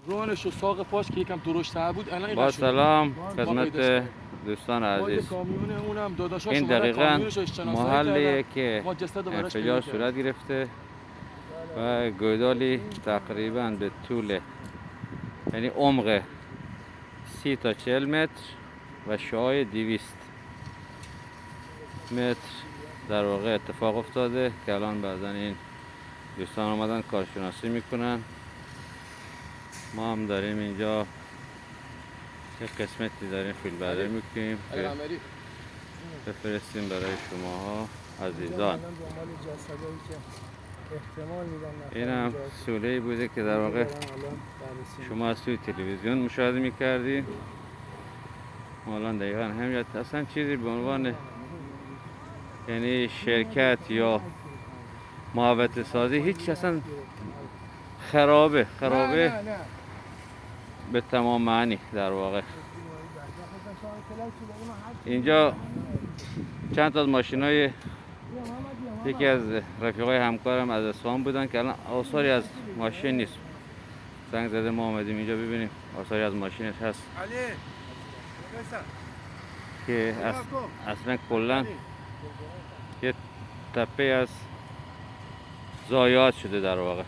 رانش و ساق پاش که یکم درشت‌تر بود الان این با قشنگه. سلام پیداش خدمت کردیم. دوستان ما یه عزیز. کامیون اونم داداشاش این اومدن دقیقا کامیونش رو اشتناسایی محلیه کردن. که ما جسد رو براش انفجار پیدا صورت گرفته و گودالی تقریبا به طول، یعنی عمق 30 تا 40 متر و شعاع 200 متر در واقع اتفاق افتاده که الان بعدن این دوستان آمدن کارشناسی میکنن. ما هم داریم اینجا یک قسمتی داریم فیلم برداری میکنیم که بفرستیم برای شماها عزیزان. این هم سوله‌ای بوده که در واقع شما از توی تلویزیون مشاهده میکردید. الان دقیقا همیت اصلا چیزی به عنوان یعنی شرکت یا محوطه سازی هیچ اصلا خرابه به تمام معنی در واقع. اینجا چند تا از ماشینای یکی از رفیقای همکارم از اصفهان بودن که الان آثاری از ماشین نیست. زنگ زده ما آمدیم اینجا ببینیم آثاری از ماشینش هست که اصلا کلا یه تپه از ضایعات شده در واقع.